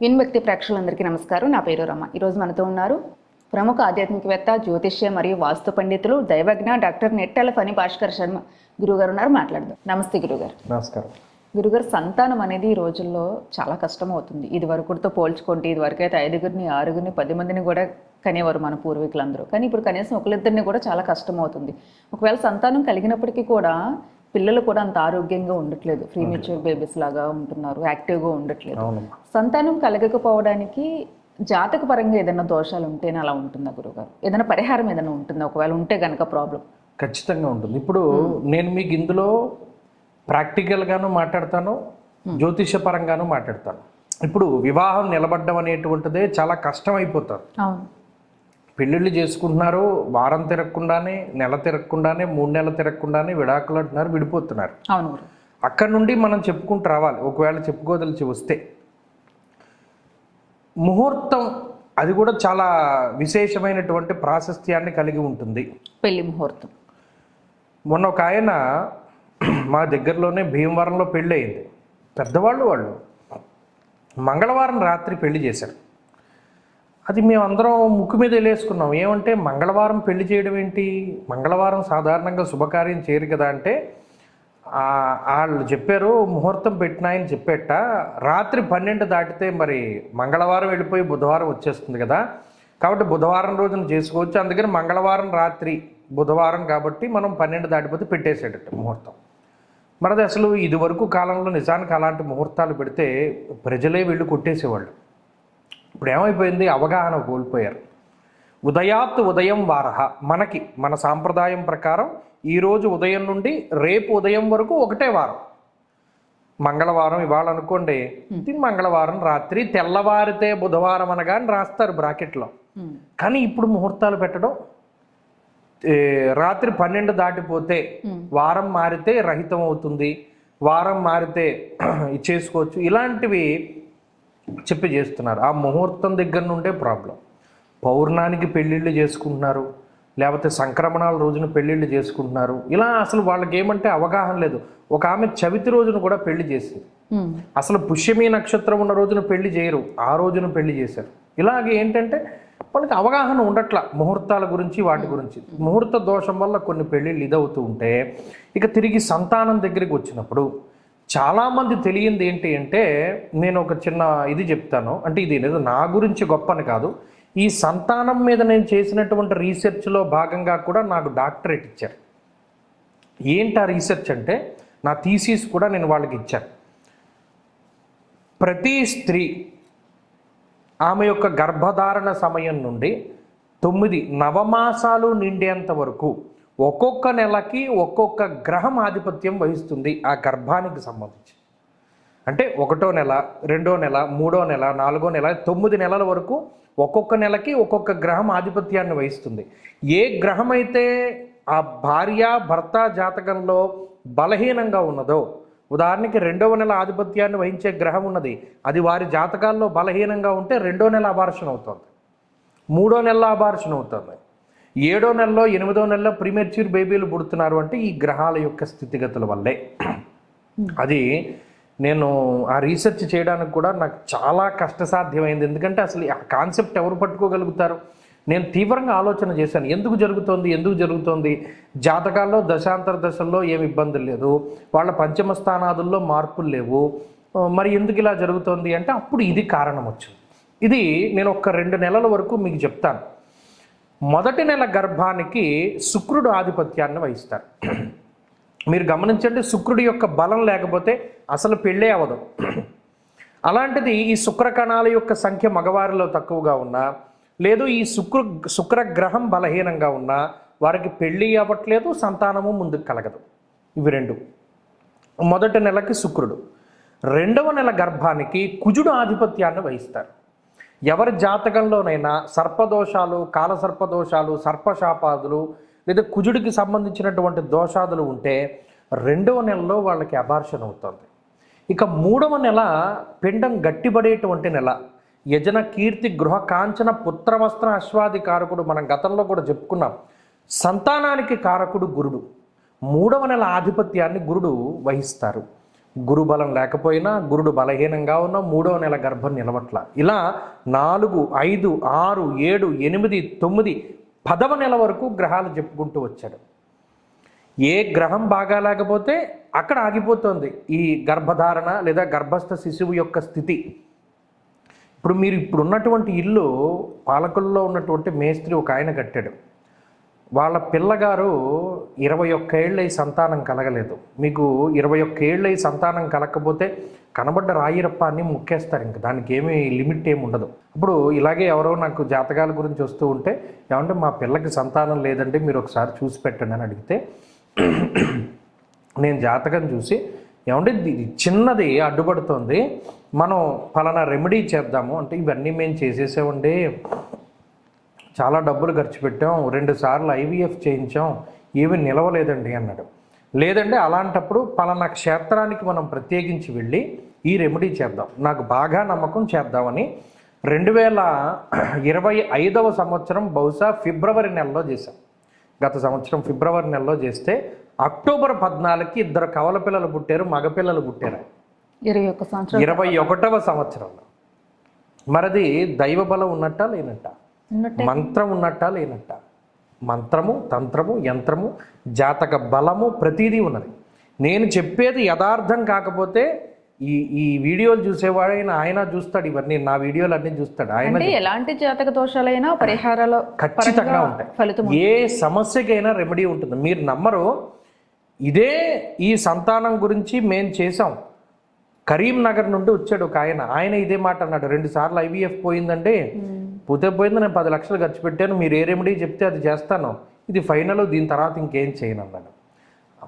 విన్భక్తి ప్రేక్షకులందరికీ నమస్కారం. నా పేరు రమ. ఈరోజు మనతో ఉన్నారు ప్రముఖ ఆధ్యాత్మికవేత్త, జ్యోతిష్య మరియు వాస్తు పండితులు, దైవజ్ఞ డాక్టర్ నెట్టెల ఫణి భాస్కర్ శర్మ గురుగారు ఉన్నారు. మాట్లాడదాం. నమస్తే గురుగారు. నమస్కారం. గురుగారు, సంతానం అనేది ఈ రోజుల్లో చాలా కష్టం అవుతుంది. ఇది వరకుతో పోల్చుకుంటే ఇది వరకైతే 5గురిని 6గురిని 10 మందిని కూడా కనేవారు మన పూర్వీకులందరూ. కానీ ఇప్పుడు కనీసం ఒకరిద్దరిని కూడా చాలా కష్టం అవుతుంది. ఒకవేళ సంతానం కలిగినప్పటికీ కూడా పిల్లలు కూడా అంత ఆరోగ్యంగా ఉండట్లేదు. ప్రీ మెచ్యూర్ బేబీస్ లాగా ఉంటున్నారు, యాక్టివ్గా ఉండట్లేదు. సంతానం కలగకపోవడానికి జాతక పరంగా ఏదైనా దోషాలు ఉంటేనే అలా ఉంటుందా గురుగారు? ఏదైనా పరిహారం ఏదైనా ఉంటుందా ఒకవేళ ఉంటే కనుక ప్రాబ్లం? ఖచ్చితంగా ఉంటుంది. ఇప్పుడు నేను మీకు ఇందులో ప్రాక్టికల్గాను మాట్లాడతాను, జ్యోతిష పరంగాను మాట్లాడతాను. ఇప్పుడు వివాహం నిలబడ్డం అనేటువంటిదే చాలా కష్టం అయిపోతుంది. పెళ్ళిళ్ళు చేసుకుంటున్నారు, వారం తిరగకుండానే, నెల తిరగకుండానే, 3 నెలలు తిరగకుండానే విడాకులు అంటున్నారు, విడిపోతున్నారు. అక్కడ నుండి మనం చెప్పుకుంటూ రావాలి. ఒకవేళ చెప్పుకోదలిచి వస్తే ముహూర్తం అది కూడా చాలా విశేషమైనటువంటి ప్రాశస్త్యాన్ని కలిగి ఉంటుంది. పెళ్లి ముహూర్తం. మొన్న ఒక ఆయన మా దగ్గరలోనే భీమవరంలో పెళ్ళి అయింది. పెద్దవాళ్ళు వాళ్ళు మంగళవారం రాత్రి పెళ్లి చేశారు. అది మేమందరం ముక్కు మీద వెళ్ళేసుకున్నాం. ఏమంటే మంగళవారం పెళ్లి చేయడం ఏంటి, మంగళవారం సాధారణంగా శుభకార్యం చేయరు కదా అంటే వాళ్ళు చెప్పారు, ముహూర్తం పెట్టినాయని చెప్పేట రాత్రి 12 దాటితే మరి మంగళవారం వెళ్ళిపోయి బుధవారం వచ్చేస్తుంది కదా, కాబట్టి బుధవారం రోజున చేసుకోవచ్చు. అందుకని మంగళవారం రాత్రి బుధవారం కాబట్టి మనం 12 దాటిపోతే పెట్టేసేటట్టు ముహూర్తం. మరి అసలు ఇది వరకు కాలంలో నిజానికి అలాంటి ముహూర్తాలు పెడితే ప్రజలే వెళ్ళి కొట్టేసేవాళ్ళు. ఇప్పుడు ఏమైపోయింది, అవగాహన కోల్పోయారు. ఉదయం వారహ, మన సాంప్రదాయం ప్రకారం ఈరోజు ఉదయం నుండి రేపు ఉదయం వరకు ఒకటే వారం. మంగళవారం ఇవాళ అనుకోండి, ఇది మంగళవారం రాత్రి, తెల్లవారితే బుధవారం అనగాని రాస్తారు బ్రాకెట్లో. కానీ ఇప్పుడు ముహూర్తాలు పెట్టడం రాత్రి 12 దాటిపోతే వారం మారితే రహితం అవుతుంది, వారం మారితే చేసుకోవచ్చు, ఇలాంటివి చెప్పి చేస్తున్నారు. ఆ ముహూర్తం దగ్గర నుండే ప్రాబ్లం. పౌర్ణానికి పెళ్ళిళ్ళు చేసుకుంటున్నారు, లేకపోతే సంక్రమణాల రోజున పెళ్ళిళ్ళు చేసుకుంటున్నారు. ఇలా అసలు వాళ్ళకి ఏమంటే అవగాహన లేదు. ఒక ఆమె చవితి రోజున కూడా పెళ్లి చేసింది. అసలు పుష్యమి నక్షత్రం ఉన్న రోజున పెళ్లి చేయరు, ఆ రోజున పెళ్లి చేశారు. ఇలాగే ఏంటంటే వాళ్ళకి అవగాహన ఉండట్ల ముహూర్తాల గురించి, వాటి గురించి. ముహూర్త దోషం వల్ల కొన్ని పెళ్ళిళ్ళు ఇదవుతూ ఉంటే ఇక తిరిగి సంతానం దగ్గరికి వచ్చినప్పుడు చాలామంది తెలియంది ఏంటి అంటే, నేను ఒక చిన్న ఇది చెప్తాను. అంటే ఇది ఏదో నా గురించి గొప్పని కాదు, ఈ సంతానం మీద నేను చేసినటువంటి రీసెర్చ్లో భాగంగా కూడా నాకు డాక్టరేట్ ఇచ్చారు. ఏంటి ఆ రీసెర్చ్ అంటే, నా థీసిస్ కూడా నేను వాళ్ళకి ఇచ్చాను. ప్రతి స్త్రీ ఆమె యొక్క గర్భధారణ సమయం నుండి 9 నవమాసాలు నిండేంత వరకు ఒక్కొక్క నెలకి ఒక్కొక్క గ్రహం ఆధిపత్యం వహిస్తుంది ఆ గర్భానికి సంబంధించి. అంటే 1వ నెల, 2వ నెల, 3వ నెల, 4వ నెల, 9 నెలల వరకు ఒక్కొక్క నెలకి ఒక్కొక్క గ్రహం ఆధిపత్యాన్ని వహిస్తుంది. ఏ గ్రహం అయితే ఆ భార్య భర్త జాతకంలో బలహీనంగా ఉన్నదో, ఉదాహరణకి 2వ నెల ఆధిపత్యాన్ని వహించే గ్రహం ఉన్నది, అది వారి జాతకాల్లో బలహీనంగా ఉంటే 2వ నెల అబార్షన్ అవుతుంది, 3వ నెల అబార్షన్ అవుతుంది, 7వ నెలలో 8వ నెలలో ప్రీమెచ్యూర్ బేబీలు పుడుతున్నారు అంటే ఈ గ్రహాల యొక్క స్థితిగతుల వల్లే. అది నేను ఆ రీసెర్చ్ చేయడానికి కూడా నాకు చాలా కష్టసాధ్యమైంది. ఎందుకంటే అసలు ఆ కాన్సెప్ట్ ఎవరు పట్టుకోగలుగుతారు? నేను తీవ్రంగా ఆలోచన చేశాను, ఎందుకు జరుగుతోంది. జాతకాల్లో దశాంతర దశల్లో ఏమి ఇబ్బందులు లేదు, వాళ్ళ పంచమ స్థానాదుల్లో మార్పులు లేవు, మరి ఎందుకు ఇలా జరుగుతోంది అంటే అప్పుడు ఇది కారణం వచ్చింది. ఇది నేను ఒక 2 నెలల వరకు మీకు చెప్తాను. మొదటి నెల గర్భానికి శుక్రుడు ఆధిపత్యాన్ని వహిస్తారు. మీరు గమనించండి, శుక్రుడి యొక్క బలం లేకపోతే అసలు పెళ్ళే అవ్వదు. అలాంటిది ఈ శుక్రకణాల యొక్క సంఖ్య మగవారిలో తక్కువగా ఉన్నా, లేదు ఈ శుక్రగ్రహం బలహీనంగా ఉన్నా వారికి పెళ్ళి అవ్వట్లేదు, సంతానము ముందుకు కలగదు. ఇవి 2. మొదటి నెలకి శుక్రుడు. 2వ నెల గర్భానికి కుజుడు ఆధిపత్యాన్ని వహిస్తారు. ఎవరి జాతకంలోనైనా సర్పదోషాలు, కాలసర్పదోషాలు, సర్పశాపాదులు లేదా కుజుడికి సంబంధించినటువంటి దోషాదులు ఉంటే 2వ నెలలో వాళ్ళకి అబార్షన్ అవుతుంది. ఇక 3వ నెల పిండం గట్టిపడేటువంటి నెల. యజన కీర్తి గృహ కాంచన పుత్రవస్త్ర అశ్వాది కారకుడు, మనం గతంలో కూడా చెప్పుకున్నాం. సంతానానికి కారకుడు గురుడు. 3వ నెల ఆధిపత్యాన్ని గురుడు వహిస్తారు. గురుబలం లేకపోయినా, గురుడు బలహీనంగా ఉన్న 3వ నెల గర్భం నిలవట్ల. ఇలా 4, 5, 6, 7, 8, 9, 10వ నెల వరకు గ్రహాలు చెప్పుకుంటూ వచ్చాడు. ఏ గ్రహం బాగా లేకపోతే అక్కడ ఆగిపోతుంది ఈ గర్భధారణ లేదా గర్భస్థ శిశువు యొక్క స్థితి. ఇప్పుడు మీరు ఉన్నటువంటి ఇల్లు పాలకుల్లో ఉన్నటువంటి మేస్త్రి ఒక ఆయన కట్టాడు. వాళ్ళ పిల్లగారు 21 ఏళ్ళై సంతానం కలగలేదు. మీకు 21 ఏళ్ళై సంతానం కలగకపోతే కనబడ్డ రాయిరప్ప అని ముక్కేస్తారు, ఇంకా దానికి ఏమీ లిమిట్ ఏమి ఉండదు. అప్పుడు ఇలాగే ఎవరో నాకు జాతకాల గురించి వస్తూ ఉంటే, ఏమంటే మా పిల్లకి సంతానం లేదంటే మీరు ఒకసారి చూసి పెట్టండి అని అడిగితే, నేను జాతకం చూసి, ఏమంటే చిన్నది అడ్డుపడుతుంది, మనం పలానా రెమెడీ చేద్దాము అంటే, ఇవన్నీ మేము చేసేసామండి, చాలా డబ్బులు ఖర్చు పెట్టాం, 2 సార్లు ఐవీఎఫ్ చేయించాం, ఏమీ నిలవలేదండి అన్నాడు. లేదండి అలాంటప్పుడు పలానా క్షేత్రానికి మనం ప్రత్యేకించి వెళ్ళి ఈ రెమెడీ చేద్దాం, నాకు బాగా నమ్మకం, చేద్దామని 2025వ సంవత్సరం బహుశా ఫిబ్రవరి నెలలో చేశాం. గత సంవత్సరం ఫిబ్రవరి నెలలో చేస్తే అక్టోబర్ 14కి 2 కవల పిల్లలు పుట్టారు, మగపిల్లలు పుట్టారు. 21వ సంవత్సరంలో. మరది దైవ బలం ఉన్నట్టా లేనట్ట, మంత్రం ఉన్నట్టా లేనట్ట, మంత్రము, తంత్రము, యంత్రము, జాతక బలము ప్రతిదీ ఉన్నది. నేను చెప్పేది యథార్థం కాకపోతే ఈ వీడియోలు చూసేవాడైనా ఆయన చూస్తాడు, ఇవన్నీ నా వీడియోలు అన్ని చూస్తాడు ఆయన. ఎలాంటి జాతక దోషాలైనా పరిహారాలు ఖచ్చితంగా ఉంటాయి, ఏ సమస్యకైనా రెమెడీ ఉంటుంది. మీరు నమ్మరు, ఇదే ఈ సంతానం గురించి మేము చేసాం. కరీంనగర్ నుండి వచ్చాడు ఒక ఆయన ఇదే మాట అన్నాడు, 2 సార్లు ఐవీఎఫ్ పోయిందంటే, పోయింది, నేను 10 లక్షలు ఖర్చు పెట్టాను, మీరు ఏ రెమెడీ చెప్తే అది చేస్తాను, ఇది ఫైనల్, దీని తర్వాత ఇంకేం చేయను అన్నాడు.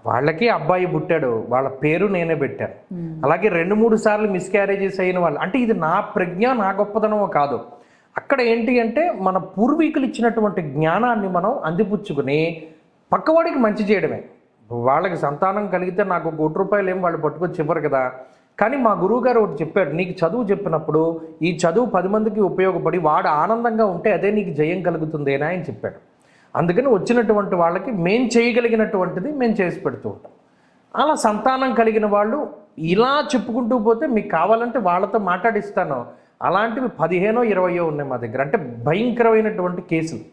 వాళ్ళకి అబ్బాయి పుట్టాడు, వాళ్ళ పేరు నేనే పెట్టాను. అలాగే 2-3 సార్లు మిస్క్యారేజెస్ అయిన వాళ్ళు, అంటే ఇది నా ప్రజ్ఞ, నా గొప్పతనమో కాదు. అక్కడ ఏంటి అంటే మన పూర్వీకులు ఇచ్చినటువంటి జ్ఞానాన్ని మనం అందిపుచ్చుకుని పక్కవాడికి మంచి చేయడమే. వాళ్ళకి సంతానం కలిగితే నాకు ₹1 ఏం వాళ్ళు పట్టుకొచ్చి ఇవ్వరు కదా. కానీ మా గురువుగారు ఒకటి చెప్పాడు, నీకు చదువు చెప్పినప్పుడు ఈ చదువు 10 మందికి ఉపయోగపడి వాడు ఆనందంగా ఉంటే అదే నీకు జయం కలుగుతుంది అని ఆయన చెప్పాడు. అందుకని వచ్చినటువంటి వాళ్ళకి మేము చేయగలిగినటువంటిది మేము చేసి పెడుతూ ఉంటాం. అలా సంతానం కలిగిన వాళ్ళు ఇలా చెప్పుకుంటూ పోతే మీకు కావాలంటే వాళ్ళతో మాట్లాడిస్తాను. అలాంటివి 15-20 ఉన్నాయి మా దగ్గర. అంటే భయంకరమైనటువంటి కేసులు.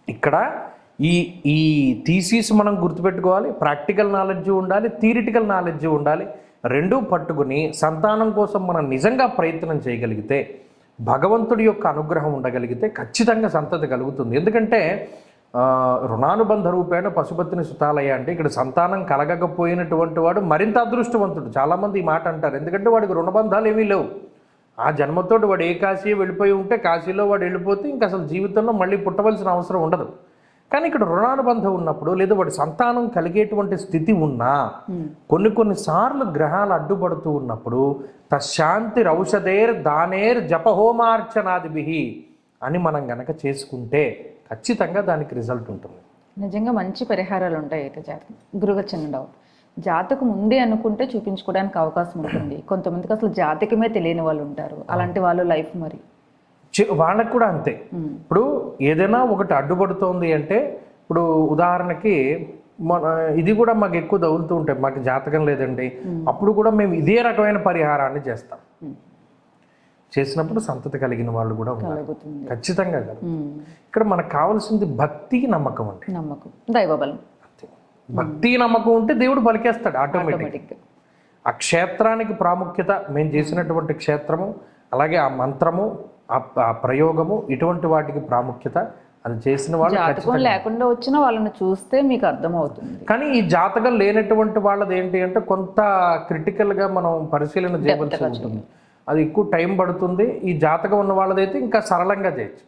ఇక్కడ ఈ థీసిస్ మనం గుర్తుపెట్టుకోవాలి, ప్రాక్టికల్ నాలెడ్జ్ ఉండాలి, థియరిటికల్ నాలెడ్జ్ ఉండాలి. రెండూ పట్టుకుని సంతానం కోసం మనం నిజంగా ప్రయత్నం చేయగలిగితే, భగవంతుడి యొక్క అనుగ్రహం ఉండగలిగితే ఖచ్చితంగా సంతతి కలుగుతుంది. ఎందుకంటే రుణానుబంధ రూపేణ పశుపతిని సుతాలయ అంటే ఇక్కడ సంతానం కలగకపోయినటువంటి వాడు మరింత అదృష్టవంతుడు. చాలామంది ఈ మాట అంటారు, ఎందుకంటే వాడికి రుణబంధాలు ఏమీ లేవు. ఆ జన్మతోటి వాడు ఏ కాశీ వెళ్ళిపోయి ఉంటే కాశీలో వాడు వెళ్ళిపోతే ఇంక అసలు జీవితంలో మళ్ళీ పుట్టవలసిన అవసరం ఉండదు. కానీ ఇక్కడ రుణానుబంధం ఉన్నప్పుడు, లేదా వాడి సంతానం కలిగేటువంటి స్థితి ఉన్నా కొన్ని సార్లు గ్రహాలు అడ్డుపడుతూ ఉన్నప్పుడు తశాంతి రౌషధేర్ దానేర్ జపహోమార్చనాదిభి అని మనం గనక చేసుకుంటే ఖచ్చితంగా దానికి రిజల్ట్ ఉంటుంది. నిజంగా మంచి పరిహారాలు ఉంటాయి. అయితే జాతకం గురుగా చిన్న డౌట్, జాతకం ఉంది అనుకుంటే చూపించుకోవడానికి అవకాశం ఉంటుంది. కొంతమందికి అసలు జాతకమే తెలియని వాళ్ళు ఉంటారు, అలాంటి వాళ్ళు లైఫ్ మరి వాళ్ళకు కూడా అంతే. ఇప్పుడు ఏదైనా ఒకటి అడ్డుపడుతోంది అంటే, ఇప్పుడు ఉదాహరణకి ఇది కూడా మాకు ఎక్కువ తగులుతూ ఉంటాయి, మాకు జాతకం లేదండి, అప్పుడు కూడా మేము ఇదే రకమైన పరిహారాన్ని చేస్తాం. చేసినప్పుడు సంతతి కలిగిన వాళ్ళు కూడా ఉన్నారు, ఖచ్చితంగా కాదు. ఇక్కడ మనకు కావాల్సింది భక్తి, నమ్మకం అండి. నమ్మకం, దైవబలం. భక్తి నమ్మకం ఉంటే దేవుడు పలికేస్తాడు ఆటోమేటిక్. ఆ క్షేత్రానికి ప్రాముఖ్యత, మేము చేసినటువంటి క్షేత్రము, అలాగే ఆ మంత్రము, ఆ ప్రయోగము, ఇటువంటి వాటికి ప్రాముఖ్యత. అది చేసిన వాళ్ళు జాతకం లేకుండా వచ్చిన వాళ్ళని చూస్తే మీకు అర్థమవుతుంది. కానీ ఈ జాతకం లేనటువంటి వాళ్ళది ఏంటి అంటే కొంత క్రిటికల్గా మనం పరిశీలన చేయవలసి ఉంటుంది, అది ఎక్కువ టైం పడుతుంది. ఈ జాతకం ఉన్న వాళ్ళదైతే ఇంకా సరళంగా చేయొచ్చు.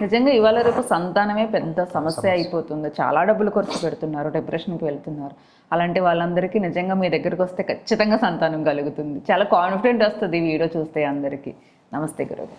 నిజంగా ఇవాళ రేపు సంతానమే పెద్ద సమస్య అయిపోతుంది. చాలా డబ్బులు ఖర్చు పెడుతున్నారు, డిప్రెషన్కి వెళ్తున్నారు. అలాంటి వాళ్ళందరికీ నిజంగా మీ దగ్గరికి వస్తే ఖచ్చితంగా సంతానం కలుగుతుంది. చాలా కాన్ఫిడెంట్ వస్తుంది ఈ వీడియో చూస్తే అందరికీ. నమస్తే గురువు.